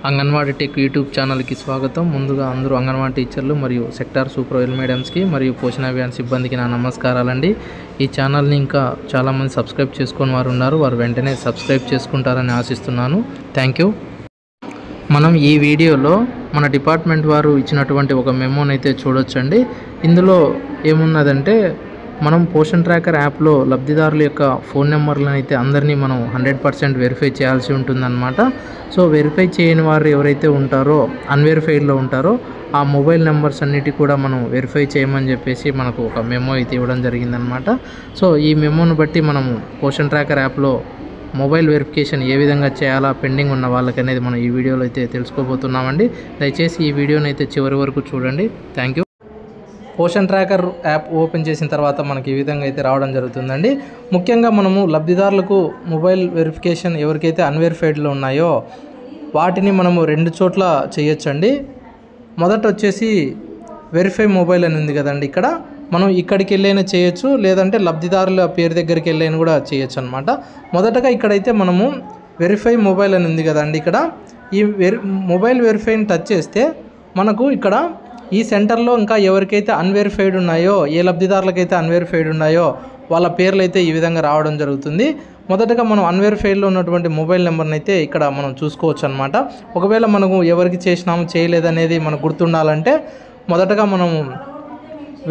Anganwadi tech YouTube ఛానల్కి స్వాగతం. ముందుగా అందరూ అంగన్వాడీ టీచర్లు మరియు సెక్టార్ సూపర్వైజర్ మేడమ్స్కి మరియు పోషణ అభియాన్ సిబ్బందికి నా నమస్కారాలండి. ఈ ఛానల్ని ఇంకా చాలామంది సబ్స్క్రైబ్ చేసుకొని వారు ఉన్నారు, వారు వెంటనే సబ్స్క్రైబ్ చేసుకుంటారని ఆశిస్తున్నాను. Thank you. మనం ఈ వీడియోలో మన డిపార్ట్మెంట్ వారు ఇచ్చినటువంటి ఒక మెమోనైతే చూడొచ్చండి. ఇందులో ఏమున్నదంటే మనం పోషన్ ట్రాకర్ యాప్లో లబ్ధిదారుల యొక్క ఫోన్ నెంబర్లను అయితే అందరినీ మనం 100% వెరిఫై చేయాల్సి ఉంటుందన్నమాట. సో వెరిఫై చేయని వారు ఎవరైతే ఉంటారో, అన్వెరిఫైడ్లో ఉంటారో, ఆ మొబైల్ నెంబర్స్ అన్నిటి కూడా మనం వెరిఫై చేయమని చెప్పేసి మనకు ఒక మెమో అయితే ఇవ్వడం జరిగిందనమాట. సో ఈ మెమోను బట్టి మనము పోషన్ ట్రాకర్ యాప్లో మొబైల్ వెరిఫికేషన్ ఏ విధంగా చేయాలా పెండింగ్ ఉన్న వాళ్ళకి అనేది మనం ఈ వీడియోలో అయితే తెలుసుకోబోతున్నామండి. దయచేసి ఈ వీడియోని అయితే చివరి వరకు చూడండి. Thank you. Poshan tracker app open చేసిన తర్వాత మనకి ఈ విధంగా అయితే రావడం జరుగుతుందండి. ముఖ్యంగా మనము లబ్ధిదారులకు మొబైల్ వెరిఫికేషన్ ఎవరికైతే అన్వెరిఫైడ్లో ఉన్నాయో వాటిని మనము 2 చోట్ల చేయొచ్చండి. మొదట వచ్చేసి వెరిఫై మొబైల్ అని ఉంది కదండి, ఇక్కడ మనం ఇక్కడికి వెళ్ళైనా చేయొచ్చు, లేదంటే లబ్ధిదారుల పేరు దగ్గరికి వెళ్ళైనా కూడా చేయొచ్చు అనమాట. మొదటగా ఇక్కడైతే మనము వెరిఫై మొబైల్ అని ఉంది కదండి, ఇక్కడ ఈ మొబైల్ వెరిఫైని టచ్ చేస్తే మనకు ఇక్కడ ఈ సెంటర్లో ఇంకా ఎవరికైతే అన్వెరిఫైడ్ ఉన్నాయో, ఏ లబ్ధిదారులకైతే అన్వెరిఫైడ్ ఉన్నాయో వాళ్ళ పేర్లు అయితే ఈ విధంగా రావడం జరుగుతుంది. మొదటగా మనం అన్వెరిఫైడ్లో ఉన్నటువంటి మొబైల్ నెంబర్ని అయితే ఇక్కడ మనం చూసుకోవచ్చు అనమాట. ఒకవేళ మనకు ఎవరికి చేసినాము చేయలేదనేది మనకు గుర్తుండాలంటే మొదటగా మనం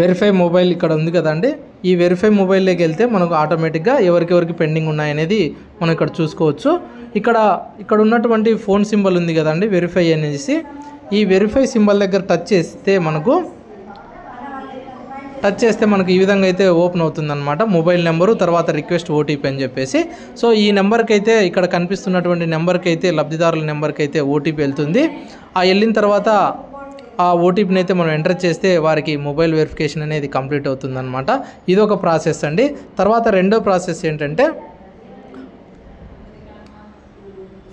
వెరిఫై మొబైల్ ఇక్కడ ఉంది కదండి, ఈ వెరిఫై మొబైల్లోకి వెళ్తే మనకు ఆటోమేటిక్గా ఎవరికి పెండింగ్ ఉన్నాయనేది మనం ఇక్కడ చూసుకోవచ్చు. ఇక్కడ ఉన్నటువంటి ఫోన్ సింబల్ ఉంది కదండి, వెరిఫై అనేసి, ఈ వెరిఫై సింబల్ దగ్గర టచ్ చేస్తే మనకు ఈ విధంగా అయితే ఓపెన్ అవుతుందన్నమాట. మొబైల్ నెంబరు తర్వాత రిక్వెస్ట్ ఓటీపీ అని చెప్పేసి. సో ఈ నెంబర్కి అయితే ఇక్కడ కనిపిస్తున్నటువంటి నెంబర్కి అయితే లబ్ధిదారుల నెంబర్కి అయితే ఓటీపీ వెళ్తుంది. ఆ వెళ్ళిన తర్వాత ఆ ఓటీపీని అయితే మనం ఎంటర్ చేస్తే వారికి మొబైల్ వెరిఫికేషన్ అనేది కంప్లీట్ అవుతుందన్నమాట. ఇది ఒక ప్రాసెస్ అండి. తర్వాత రెండో ప్రాసెస్ ఏంటంటే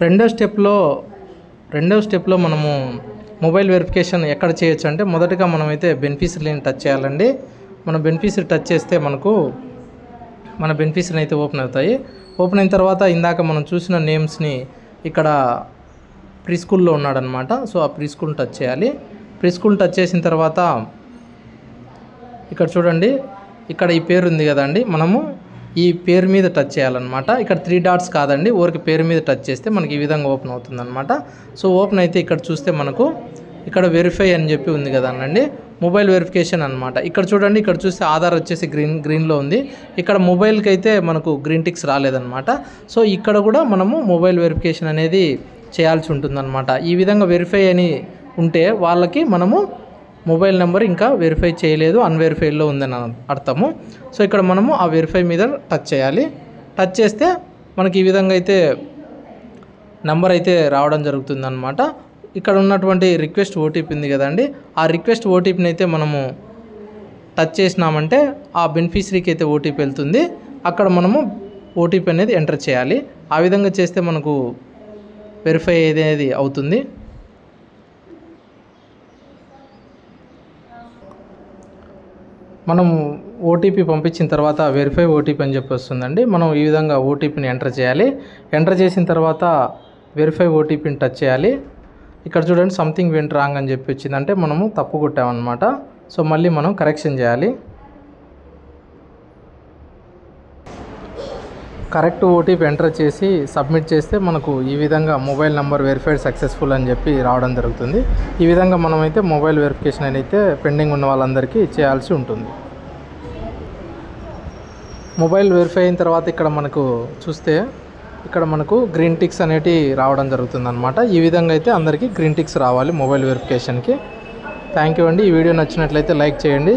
రెండో స్టెప్లో మనము మొబైల్ వెరిఫికేషన్ ఎక్కడ చేయొచ్చు అంటే మొదటగా మనమైతే బెనిఫిషరీని టచ్ చేయాలండి. మన బెనిఫిషరీ టచ్ చేస్తే మన బెనిఫిషరీ అయితే ఓపెన్ అవుతాయి. ఓపెన్ అయిన తర్వాత ఇందాక మనం చూసిన నేమ్స్ని ఇక్కడ ప్రీ స్కూల్లో ఉన్నాడనమాట. సో ఆ ప్రీ స్కూల్ టచ్ చేయాలి. ప్రీ స్కూల్ టచ్ చేసిన తర్వాత ఇక్కడ చూడండి, ఇక్కడ ఈ పేరు ఉంది కదండి, మనము ఈ పేరు మీద టచ్ చేయాలన్నమాట. ఇక్కడ 3 డాట్స్ కాదండి, ఊరికి పేరు మీద టచ్ చేస్తే మనకి ఈ విధంగా ఓపెన్ అవుతుందన్నమాట. సో ఓపెన్ అయితే ఇక్కడ చూస్తే మనకు ఇక్కడ వెరిఫై అని చెప్పి ఉంది కదండి, మొబైల్ వెరిఫికేషన్ అనమాట. ఇక్కడ చూడండి, ఇక్కడ చూస్తే ఆధార్ వచ్చేసి గ్రీన్లో ఉంది, ఇక్కడ మొబైల్కి అయితే మనకు గ్రీన్ టిక్స్ రాలేదన్నమాట. సో ఇక్కడ కూడా మనము మొబైల్ వెరిఫికేషన్ అనేది చేయాల్సి ఉంటుందన్నమాట. ఈ విధంగా వెరిఫై అని ఉంటే వాళ్ళకి మనము మొబైల్ నెంబర్ ఇంకా వెరిఫై చేయలేదు, అన్వెరిఫైడ్లో ఉందని అర్థము. సో ఇక్కడ మనము ఆ వెరిఫై మీద టచ్ చేయాలి. టచ్ చేస్తే మనకి ఈ విధంగా అయితే నెంబర్ అయితే రావడం జరుగుతుందన్నమాట. ఇక్కడ ఉన్నటువంటి రిక్వెస్ట్ ఓటీపీ ఉంది కదండి, ఆ రిక్వెస్ట్ ఓటీపీని అయితే మనము టచ్ చేసినామంటే ఆ బెనిఫిషరీకి అయితే ఓటీపీ వెళ్తుంది. అక్కడ మనము ఓటీపీ అనేది ఎంటర్ చేయాలి. ఆ విధంగా చేస్తే మనకు వెరిఫై అనేది అవుతుంది. మనం ఓటీపీ పంపించిన తర్వాత వెరిఫై ఓటీపీ అని చెప్పి వస్తుందండి. మనం ఈ విధంగా ఓటీపీని ఎంటర్ చేయాలి. ఎంటర్ చేసిన తర్వాత వెరిఫై ఓటీపీని టచ్ చేయాలి. ఇక్కడ చూడండి, సంథింగ్ వెంట్ రాంగ్ అని చెప్పి వచ్చిందంటే మనము తప్పు కొట్టామన్నమాట. సో మళ్ళీ మనం కరెక్షన్ చేయాలి. కరెక్ట్ ఓటీపీ ఎంటర్ చేసి సబ్మిట్ చేస్తే మనకు ఈ విధంగా మొబైల్ నెంబర్ వెరిఫైడ్ సక్సెస్ఫుల్ అని చెప్పి రావడం జరుగుతుంది. ఈ విధంగా మనమైతే మొబైల్ వెరిఫికేషన్ అయితే పెండింగ్ ఉన్న వాళ్ళందరికీ చేయాల్సి ఉంటుంది. మొబైల్ వెరిఫై అయిన తర్వాత ఇక్కడ మనకు చూస్తే ఇక్కడ మనకు గ్రీన్ టిక్స్ అనేటివి రావడం జరుగుతుంది అనమాట. ఈ విధంగా అయితే అందరికీ గ్రీన్ టిక్స్ రావాలి మొబైల్ వెరిఫికేషన్కి. థ్యాంక్ యూ అండి. ఈ వీడియో నచ్చినట్లయితే లైక్ చేయండి.